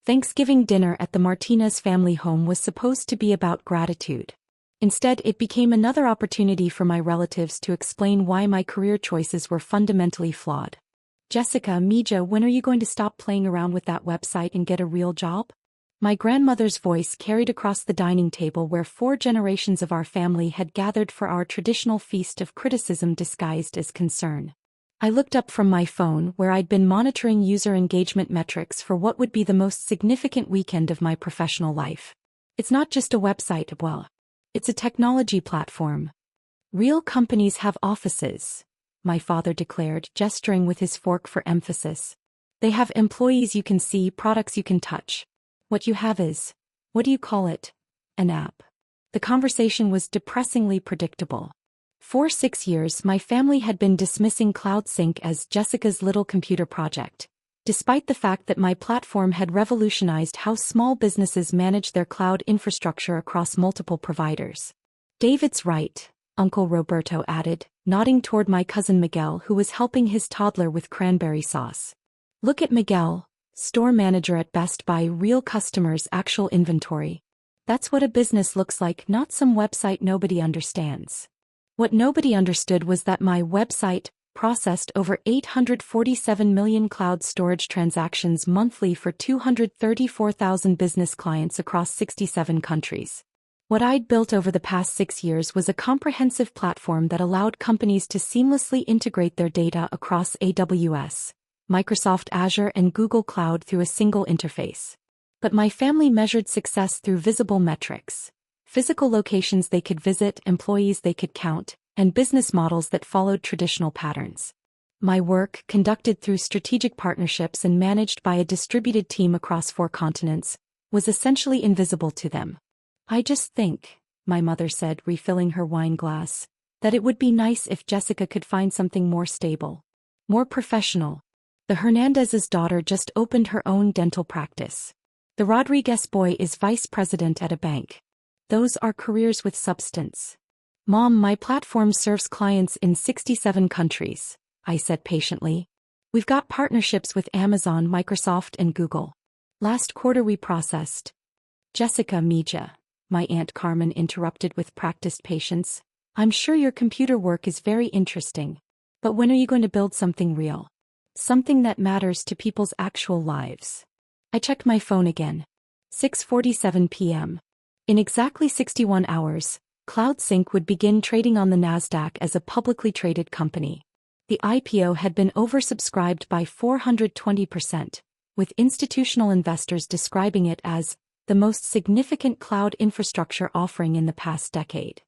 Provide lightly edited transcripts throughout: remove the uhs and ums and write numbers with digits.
Thanksgiving dinner at the Martinez family home was supposed to be about gratitude. Instead, it became another opportunity for my relatives to explain why my career choices were fundamentally flawed. Jessica, Mija, when are you going to stop playing around with that website and get a real job? My grandmother's voice carried across the dining table where 4 generations of our family had gathered for our traditional feast of criticism disguised as concern. I looked up from my phone where I'd been monitoring user engagement metrics for what would be the most significant weekend of my professional life. It's not just a website, well, it's a technology platform. Real companies have offices, my father declared, gesturing with his fork for emphasis. They have employees you can see, products you can touch. What you have is, what do you call it? An app. The conversation was depressingly predictable. For 6 years, my family had been dismissing CloudSync as Jessica's little computer project, despite the fact that my platform had revolutionized how small businesses manage their cloud infrastructure across multiple providers. David's right, Uncle Roberto added, nodding toward my cousin Miguel, who was helping his toddler with cranberry sauce. Look at Miguel, store manager at Best Buy, real customers, actual inventory. That's what a business looks like, not some website nobody understands. What nobody understood was that my website processed over 847 million cloud storage transactions monthly for 234,000 business clients across 67 countries. What I'd built over the past 6 years was a comprehensive platform that allowed companies to seamlessly integrate their data across AWS, Microsoft Azure, and Google Cloud through a single interface. But my family measured success through visible metrics: physical locations they could visit, employees they could count, and business models that followed traditional patterns. My work, conducted through strategic partnerships and managed by a distributed team across 4 continents, was essentially invisible to them. I just think, my mother said, refilling her wine glass, that it would be nice if Jessica could find something more stable, more professional. The Hernandez's daughter just opened her own dental practice. The Rodriguez boy is vice president at a bank. Those are careers with substance. Mom, my platform serves clients in 67 countries, I said patiently. We've got partnerships with Amazon, Microsoft, and Google. Last quarter we processed. Jessica, Mija, my Aunt Carmen interrupted with practiced patience. I'm sure your computer work is very interesting. But when are you going to build something real? Something that matters to people's actual lives? I checked my phone again. 6:47 p.m. In exactly 61 hours, CloudSync would begin trading on the Nasdaq as a publicly traded company. The IPO had been oversubscribed by 420%, with institutional investors describing it as the most significant cloud infrastructure offering in the past decade.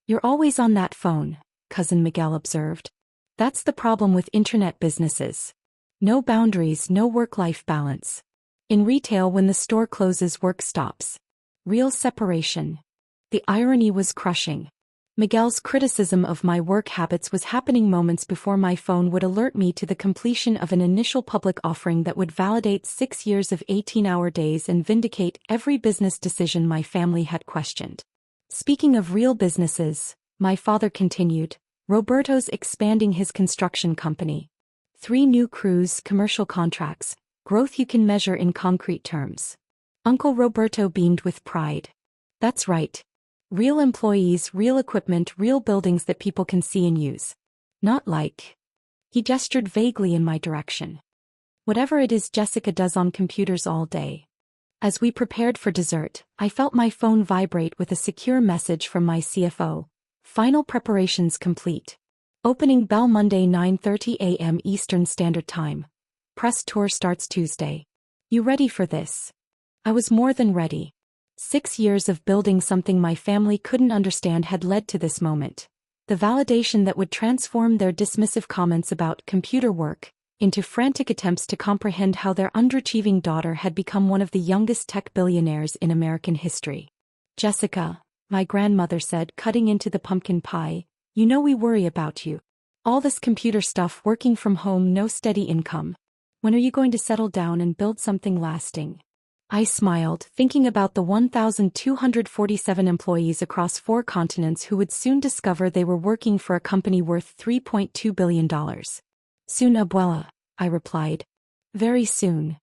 You're always on that phone, Cousin Miguel observed. That's the problem with internet businesses. No boundaries, no work-life balance. In retail, when the store closes, work stops. Real separation. The irony was crushing. Miguel's criticism of my work habits was happening moments before my phone would alert me to the completion of an initial public offering that would validate 6 years of 18-hour days and vindicate every business decision my family had questioned. Speaking of real businesses, my father continued, Roberto's expanding his construction company. 3 new crews, commercial contracts, growth you can measure in concrete terms. Uncle Roberto beamed with pride. That's right. Real employees, real equipment, real buildings that people can see and use. Not like. He gestured vaguely in my direction. Whatever it is Jessica does on computers all day. As we prepared for dessert, I felt my phone vibrate with a secure message from my CFO. Final preparations complete. Opening bell Monday 9:30 a.m. Eastern Standard Time. Press tour starts Tuesday. You ready for this? I was more than ready. 6 years of building something my family couldn't understand had led to this moment. The validation that would transform their dismissive comments about computer work into frantic attempts to comprehend how their underachieving daughter had become one of the youngest tech billionaires in American history. Jessica, my grandmother said, cutting into the pumpkin pie, you know we worry about you. All this computer stuff, working from home, no steady income. When are you going to settle down and build something lasting? I smiled, thinking about the 1,247 employees across 4 continents who would soon discover they were working for a company worth $3.2 billion. Soon, abuela, I replied. Very soon.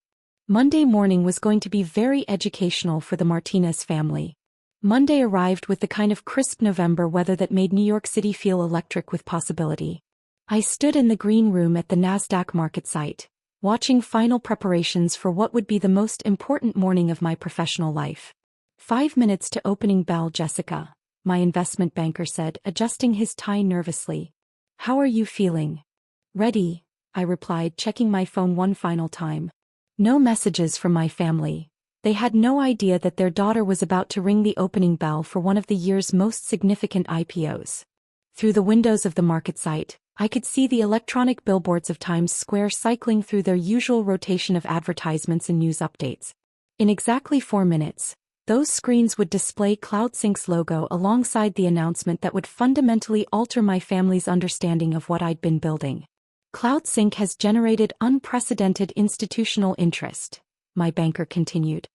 Monday morning was going to be very educational for the Martinez family. Monday arrived with the kind of crisp November weather that made New York City feel electric with possibility. I stood in the green room at the NASDAQ market site, watching final preparations for what would be the most important morning of my professional life. 5 minutes to opening bell, Jessica, my investment banker said, adjusting his tie nervously. How are you feeling? Ready, I replied, checking my phone one final time. No messages from my family. They had no idea that their daughter was about to ring the opening bell for one of the year's most significant IPOs. Through the windows of the market site, I could see the electronic billboards of Times Square cycling through their usual rotation of advertisements and news updates. In exactly 4 minutes, those screens would display CloudSync's logo alongside the announcement that would fundamentally alter my family's understanding of what I'd been building. CloudSync has generated unprecedented institutional interest, my banker continued.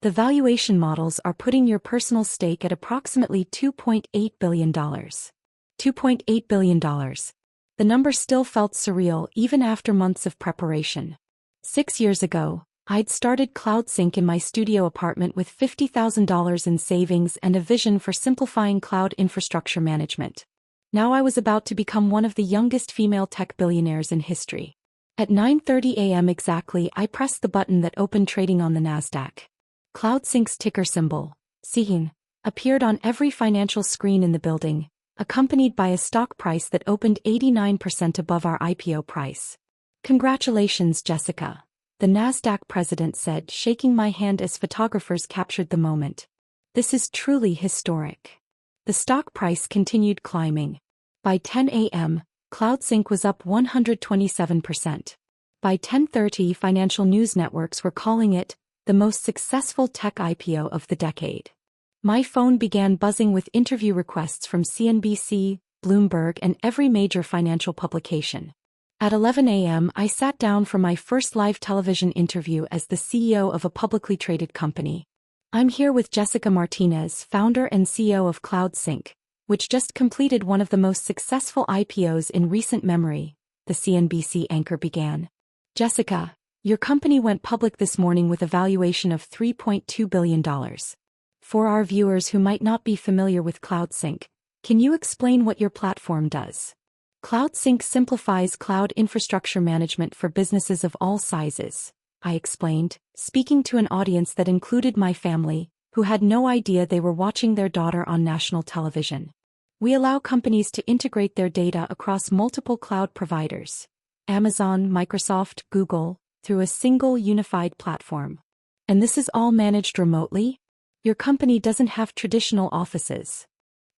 The valuation models are putting your personal stake at approximately $2.8 billion. $2.8 billion. The number still felt surreal even after months of preparation. 6 years ago, I'd started CloudSync in my studio apartment with $50,000 in savings and a vision for simplifying cloud infrastructure management. Now I was about to become one of the youngest female tech billionaires in history. At 9:30 a.m. exactly, I pressed the button that opened trading on the NASDAQ. CloudSync's ticker symbol, CHN, appeared on every financial screen in the building, accompanied by a stock price that opened 89% above our IPO price. Congratulations, Jessica, the NASDAQ president said, shaking my hand as photographers captured the moment. This is truly historic. The stock price continued climbing. By 10 a.m., CloudSync was up 127%. By 10:30, financial news networks were calling it the most successful tech IPO of the decade. My phone began buzzing with interview requests from CNBC, Bloomberg, and every major financial publication. At 11 a.m., I sat down for my first live television interview as the CEO of a publicly traded company. I'm here with Jessica Martinez, founder and CEO of CloudSync, which just completed one of the most successful IPOs in recent memory, the CNBC anchor began. Jessica, your company went public this morning with a valuation of $3.2 billion. For our viewers who might not be familiar with CloudSync, can you explain what your platform does? CloudSync simplifies cloud infrastructure management for businesses of all sizes, I explained, speaking to an audience that included my family, who had no idea they were watching their daughter on national television. We allow companies to integrate their data across multiple cloud providers, Amazon, Microsoft, Google, through a single unified platform. And this is all managed remotely? Your company doesn't have traditional offices.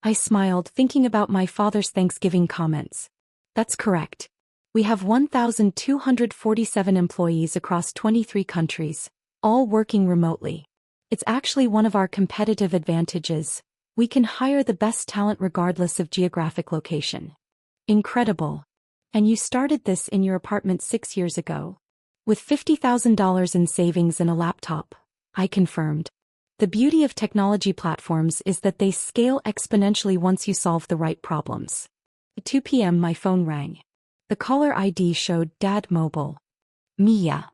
I smiled, thinking about my father's Thanksgiving comments. That's correct. We have 1,247 employees across 23 countries, all working remotely. It's actually one of our competitive advantages. We can hire the best talent regardless of geographic location. Incredible. And you started this in your apartment 6 years ago. With $50,000 in savings and a laptop, I confirmed. The beauty of technology platforms is that they scale exponentially once you solve the right problems. At 2 p.m. my phone rang. The caller ID showed Dad Mobile. Mia.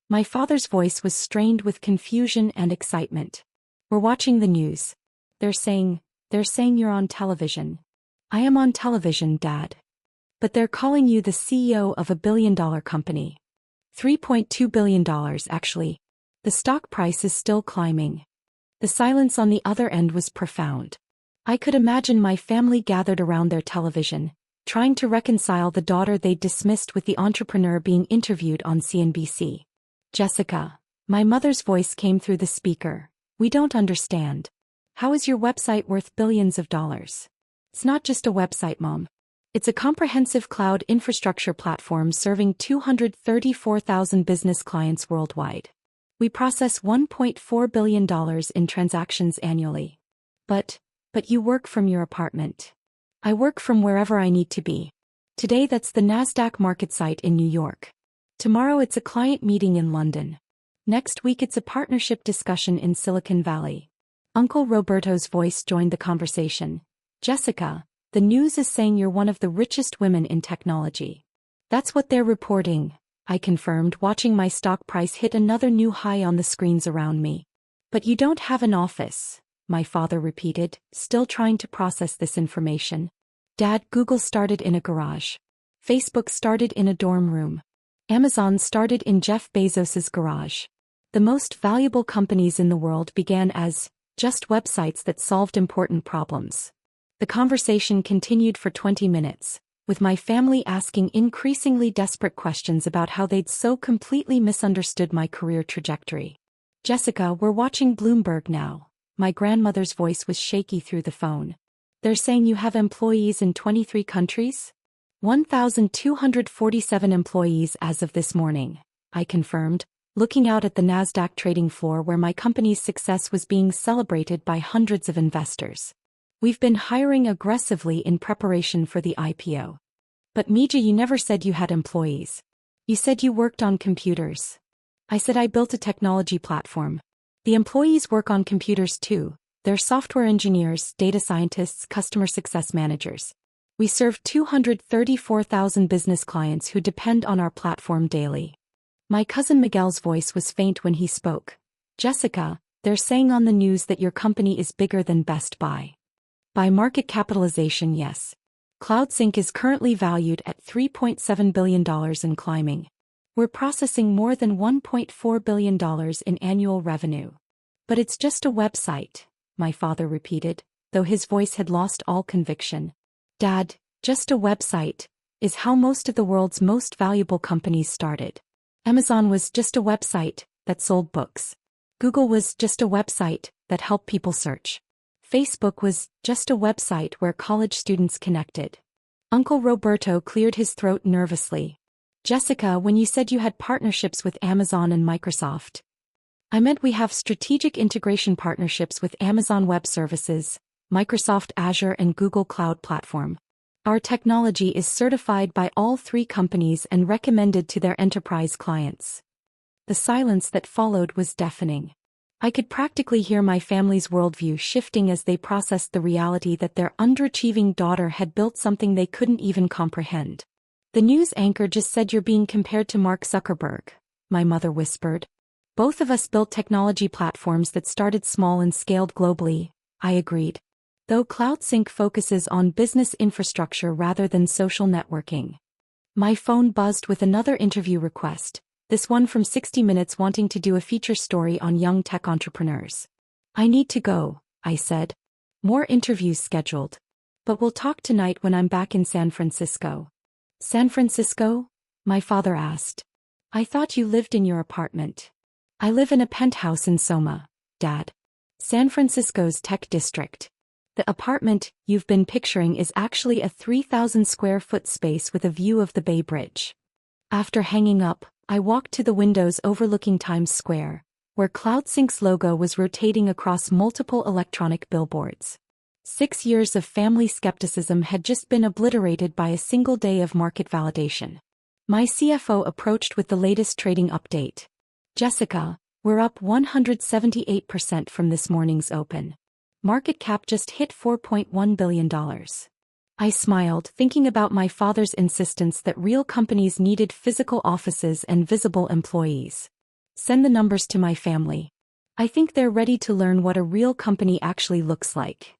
My father's voice was strained with confusion and excitement. We're watching the news. They're saying you're on television. I am on television, Dad. But they're calling you the CEO of a billion-dollar company. $3.2 billion, actually. The stock price is still climbing. The silence on the other end was profound. I could imagine my family gathered around their television, trying to reconcile the daughter they'd dismissed with the entrepreneur being interviewed on CNBC. Jessica, my mother's voice came through the speaker. We don't understand. How is your website worth billions of dollars? It's not just a website, Mom. It's a comprehensive cloud infrastructure platform serving 234,000 business clients worldwide. We process $1.4 billion in transactions annually. But you work from your apartment. I work from wherever I need to be. Today that's the NASDAQ market site in New York. Tomorrow it's a client meeting in London. Next week it's a partnership discussion in Silicon Valley. Uncle Roberto's voice joined the conversation. Jessica, the news is saying you're one of the richest women in technology. That's what they're reporting, I confirmed, watching my stock price hit another new high on the screens around me. But you don't have an office, my father repeated, still trying to process this information. Dad, Google started in a garage. Facebook started in a dorm room. Amazon started in Jeff Bezos's garage. The most valuable companies in the world began as just websites that solved important problems. The conversation continued for 20 minutes, with my family asking increasingly desperate questions about how they'd so completely misunderstood my career trajectory. Jessica, we're watching Bloomberg now. My grandmother's voice was shaky through the phone. They're saying you have employees in 23 countries? 1,247 employees as of this morning, I confirmed, looking out at the NASDAQ trading floor where my company's success was being celebrated by hundreds of investors. We've been hiring aggressively in preparation for the IPO. But Mija, you never said you had employees. You said you worked on computers. I said I built a technology platform. The employees work on computers too. They're software engineers, data scientists, customer success managers. We serve 234,000 business clients who depend on our platform daily. My cousin Miguel's voice was faint when he spoke. Jessica, they're saying on the news that your company is bigger than Best Buy. By market capitalization, yes. CloudSync is currently valued at $3.7 billion and climbing. We're processing more than $1.4 billion in annual revenue. But it's just a website, my father repeated, though his voice had lost all conviction. Dad, just a website is how most of the world's most valuable companies started. Amazon was just a website that sold books. Google was just a website that helped people search. Facebook was just a website where college students connected. Uncle Roberto cleared his throat nervously. Jessica, when you said you had partnerships with Amazon and Microsoft, I meant we have strategic integration partnerships with Amazon Web Services, Microsoft Azure and Google Cloud Platform. Our technology is certified by all three companies and recommended to their enterprise clients. The silence that followed was deafening. I could practically hear my family's worldview shifting as they processed the reality that their underachieving daughter had built something they couldn't even comprehend. The news anchor just said you're being compared to Mark Zuckerberg, my mother whispered. Both of us built technology platforms that started small and scaled globally, I agreed. Though CloudSync focuses on business infrastructure rather than social networking. My phone buzzed with another interview request. This one from 60 Minutes wanting to do a feature story on young tech entrepreneurs. I need to go, I said. More interviews scheduled. But we'll talk tonight when I'm back in San Francisco. San Francisco? My father asked. I thought you lived in your apartment. I live in a penthouse in Soma, Dad. San Francisco's tech district. The apartment you've been picturing is actually a 3,000 square foot space with a view of the Bay Bridge. After hanging up, I walked to the windows overlooking Times Square, where CloudSync's logo was rotating across multiple electronic billboards. 6 years of family skepticism had just been obliterated by a single day of market validation. My CFO approached with the latest trading update. Jessica, we're up 178% from this morning's open. Market cap just hit $4.1 billion. I smiled, thinking about my father's insistence that real companies needed physical offices and visible employees. Send the numbers to my family. I think they're ready to learn what a real company actually looks like.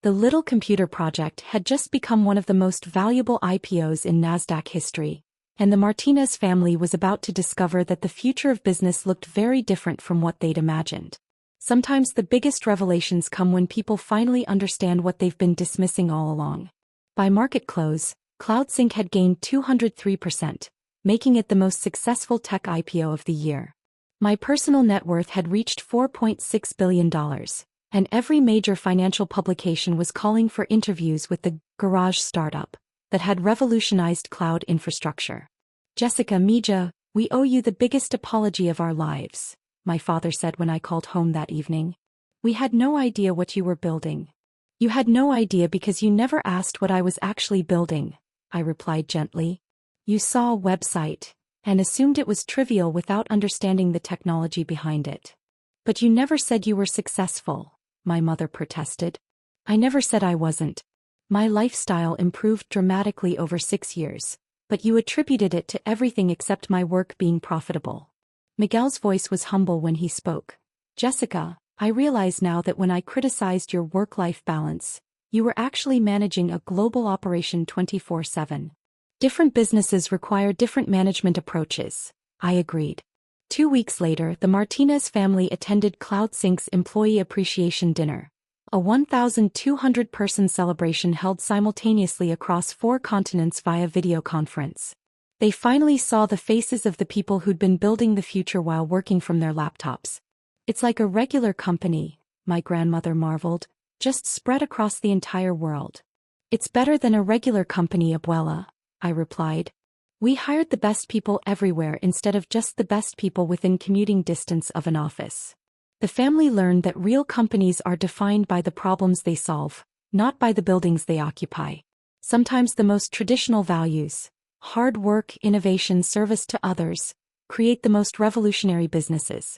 The Little Computer Project had just become one of the most valuable IPOs in NASDAQ history, and the Martinez family was about to discover that the future of business looked very different from what they'd imagined. Sometimes the biggest revelations come when people finally understand what they've been dismissing all along. By market close, CloudSync had gained 203%, making it the most successful tech IPO of the year. My personal net worth had reached $4.6 billion, and every major financial publication was calling for interviews with the garage startup that had revolutionized cloud infrastructure. Jessica, Mija, we owe you the biggest apology of our lives, my father said when I called home that evening. We had no idea what you were building. You had no idea because you never asked what I was actually building, I replied gently. You saw a website and assumed it was trivial without understanding the technology behind it. But you never said you were successful, my mother protested. I never said I wasn't. My lifestyle improved dramatically over 6 years, but you attributed it to everything except my work being profitable. Miguel's voice was humble when he spoke. Jessica, I realize now that when I criticized your work-life balance, you were actually managing a global operation 24/7. Different businesses require different management approaches, I agreed. 2 weeks later, the Martinez family attended CloudSync's Employee Appreciation Dinner, a 1,200-person celebration held simultaneously across 4 continents via video conference. They finally saw the faces of the people who'd been building the future while working from their laptops. It's like a regular company, my grandmother marveled, just spread across the entire world. It's better than a regular company, abuela, I replied. We hired the best people everywhere instead of just the best people within commuting distance of an office. The family learned that real companies are defined by the problems they solve, not by the buildings they occupy. Sometimes the most traditional values, hard work, innovation, service to others, create the most revolutionary businesses.